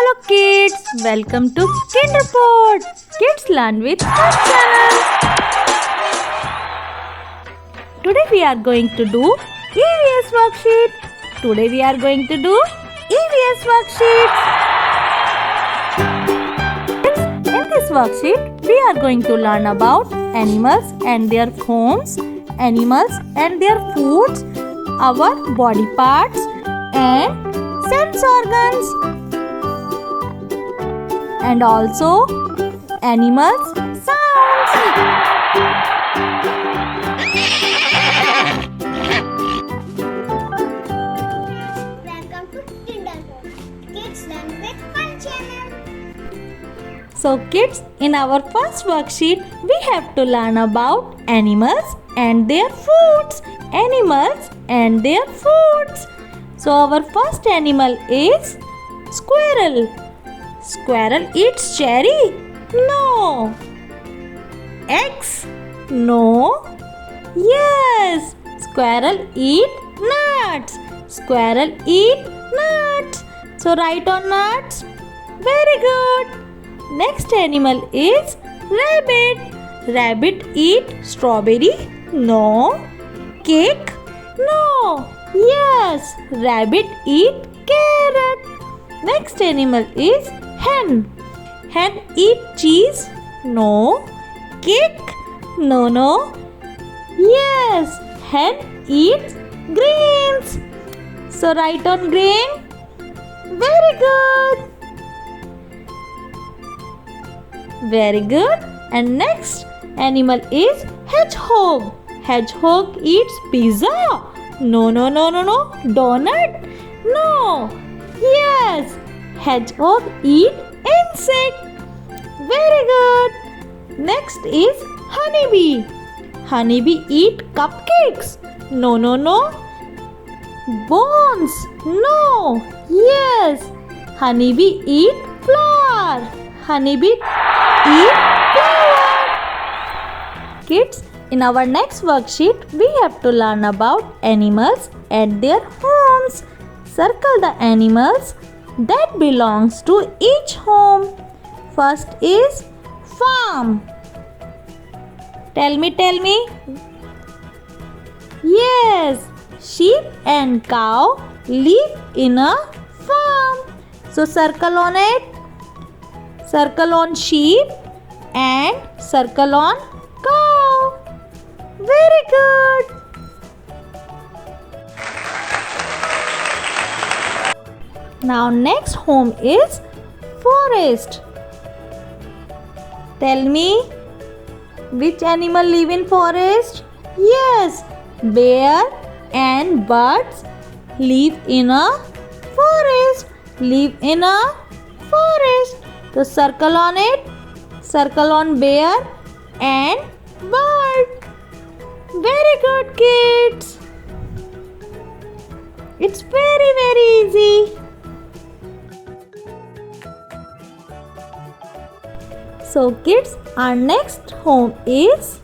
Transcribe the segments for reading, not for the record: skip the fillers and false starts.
Hello kids, welcome to Kinderport. Kids learn with our channel. Today we are going to do EVS worksheet. Today we are going to do EVS worksheets. In this worksheet, we are going to learn about animals and their homes, animals and their foods, our body parts and sense organs, and also animals sounds. Welcome to Kinderport. Kids learn with fun channel. So kids, in our first worksheet, we have to learn about animals and their foods. Animals and their foods. So our first animal is squirrel. Squirrel eats cherry? No. Eggs? No. Yes. Squirrel eat nuts. Squirrel eat nuts. So write on nuts. Very good. Next animal is rabbit. Rabbit eat strawberry? No. Cake? No. Yes. Rabbit eat carrot. Next animal is hen. Hen eat cheese? No. Cake? No. Yes. Hen eats greens. So write on green. Very good. Very good. And next animal is hedgehog. Hedgehog eats pizza? No. Donut? No. Yes. Hedgehog eat insect. Very good. Next is honeybee. Honeybee eat cupcakes? No. Bones? No. Yes. Honeybee eat flower. Honeybee eat flower. Kids, in our next worksheet, we have to learn about animals and their homes. Circle the animals that belongs to each home. First is farm. Tell me. Yes, sheep and cow live in a farm. So circle on it. Circle on sheep and circle on cow. Very good. Now next home is forest. Tell me, which animal live in forest? Yes, bear and birds live in a forest. Live in a forest. So circle on it. Circle on bear and bird. Very good, kids. It's very easy. So kids, our next home is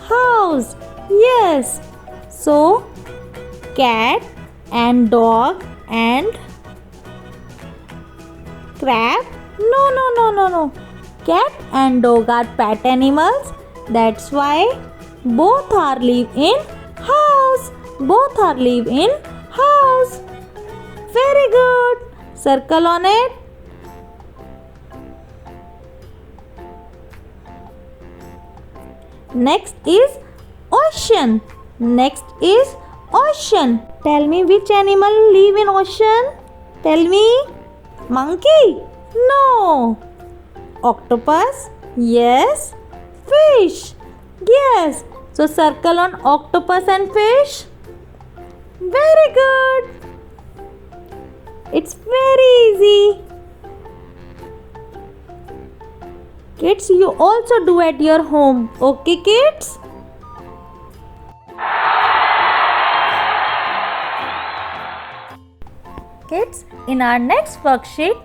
house. Yes. So cat and dog and crab? No. Cat and dog are pet animals. That's why both are live in house. Both are live in house. Very good. Circle on it. Next is ocean. Next is ocean. Tell me, which animal live in ocean? Tell me. Monkey? No. Octopus? Yes. Fish? Yes. So circle on octopus and fish. Very good. It's very easy. Kids, you also do at your home. Okay, kids? Kids, in our next worksheet,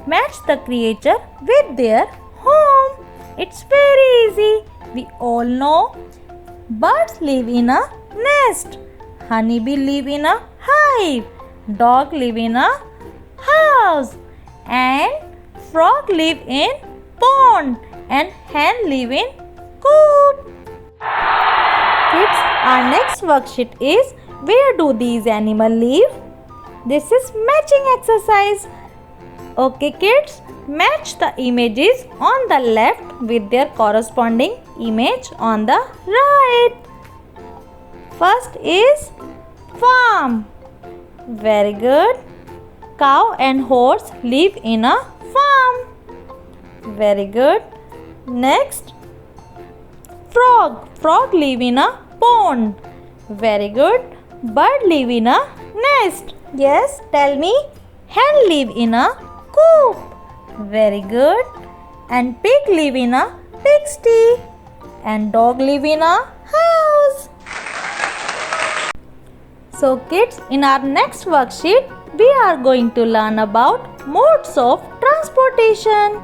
match the creature with their home. It's very easy. We all know birds live in a nest. Honeybee live in a hive. Dog live in a house. And frog live in pond and hen live in coop. Kids, our next worksheet is where do these animals live? This is matching exercise. Okay kids, match the images on the left with their corresponding image on the right. First is farm. Very good. Cow and horse live in a farm. Very good. Next, frog. Frog live in a pond. Very good. Bird live in a nest. Yes, tell me. Hen live in a coop. Very good. And pig live in a pigsty. And dog live in a house. So kids, in our next worksheet, we are going to learn about modes of transportation.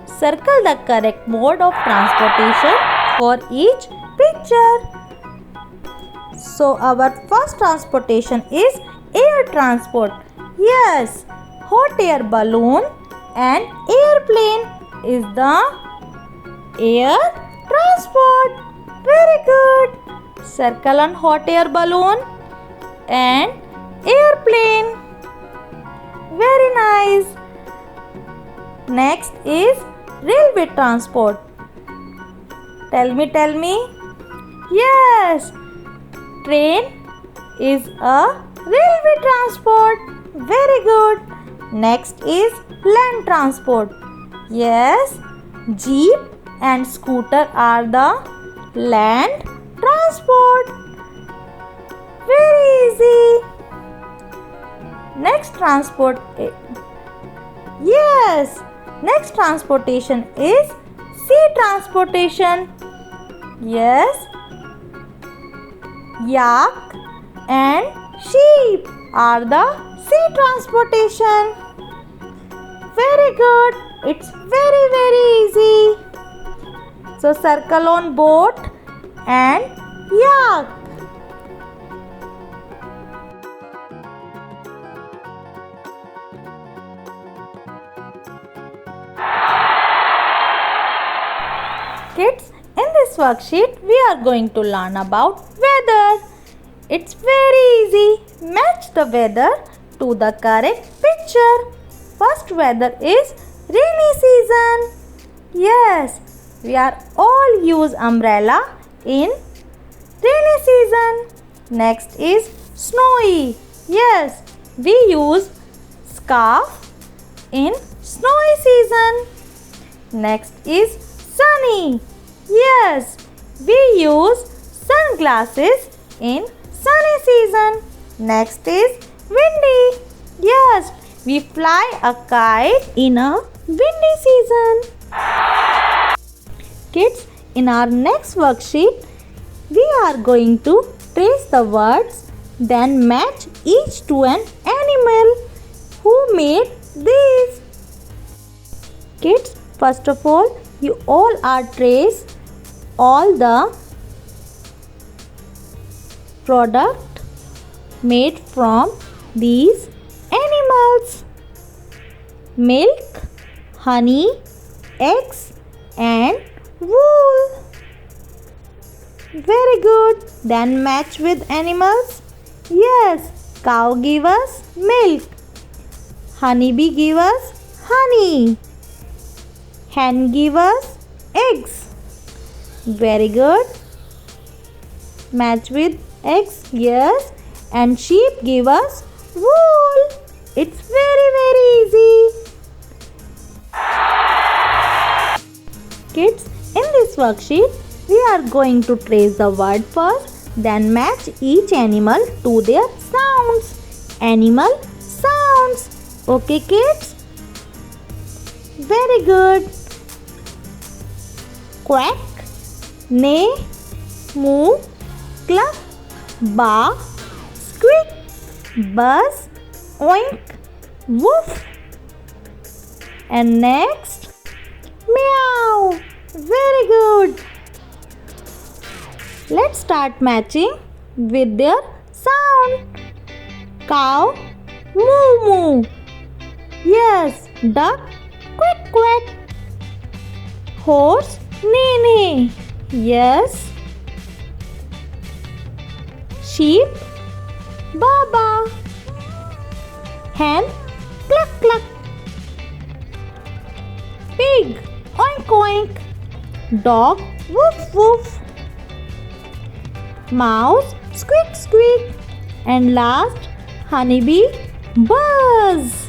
Circle the correct mode of transportation for each picture. So our first transportation is air transport. Yes, hot air balloon and airplane is the air transport. Very good. Circle on hot air balloon and airplane. Very nice. Next is railway transport. Tell me. Yes, train is a railway transport. Very good. Next is land transport. Yes, jeep and scooter are the land transport. Very easy. Next next transportation is sea transportation. Yes, yak and sheep are the sea transportation. Very good. It's very easy. So circle on boat and yak. Kids, in this worksheet, we are going to learn about weather. It's very easy. Match the weather to the correct picture. First weather is rainy season. Yes, we are all use umbrella in rainy season. Next is snowy. Yes, we use scarf in snowy season. Next is sunny. Yes, we use sunglasses in sunny season. Next is windy. Yes, we fly a kite in a windy season. Kids, in our next worksheet, we are going to trace the words, then match each to an animal. Who made these? Kids, first of all, you all are trace all the product made from these animals: milk, honey, eggs and wool. Very good. Then match with animals. Yes, cow give us milk, honeybee give us honey, hen give us eggs. Very good. Match with eggs. Yes. And sheep give us wool. It's very easy. Kids, in this worksheet, we are going to trace the word first, then match each animal to their sounds. Animal sounds. Okay, kids? Very good. Quack, neigh, moo, cluck, bark, squeak, buzz, oink, woof. And next, meow. Very good. Let's start matching with their sound. Cow, moo moo. Yes. Duck, quack quack. Horse, neigh neigh. Yes. Sheep, baa baa. Hen, cluck cluck. Pig, oink oink. Dog, woof woof. Mouse, squeak squeak. And last, honeybee, buzz.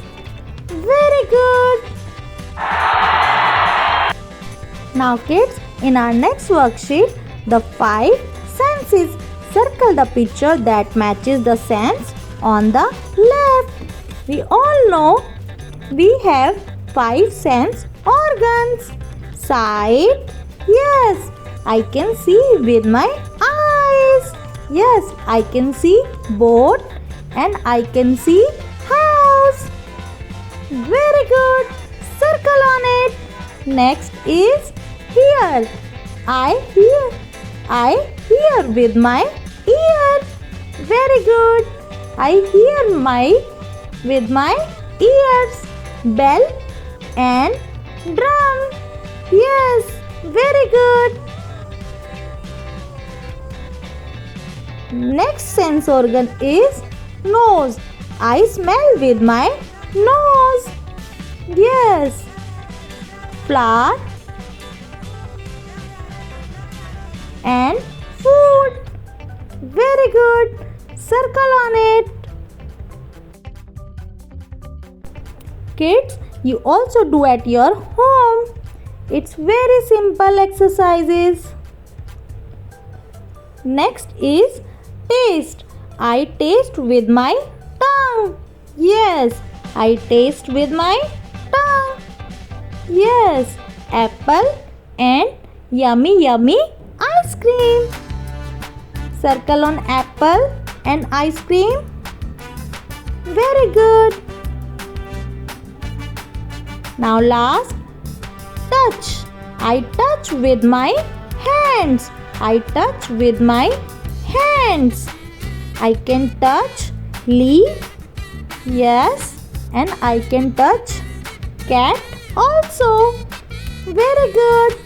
Very good. Now kids, in our next worksheet, the 5 senses. Circle the picture that matches the sense on the left. We all know we have 5 sense organs. Sight, yes, I can see with my eyes. Yes, I can see boat and I can see house. Very good. Circle on it. Next is hear. I hear with my ear. Very good. I hear with my ears. Bell and drum. Yes, very good. Next sense organ is nose. I smell with my nose. Yes. Flour and food. Very good. Circle on it. Kids, you also do at your home. It's very simple exercises. Next is taste. I taste with my tongue. Yes, I taste with my tongue. Yes, apple and yummy yummy ice cream. Circle on apple and ice cream. Very good. Now last, touch. I touch with my hands. I touch with my hands. I can touch leaf. Yes, and I can touch cat also. Very good.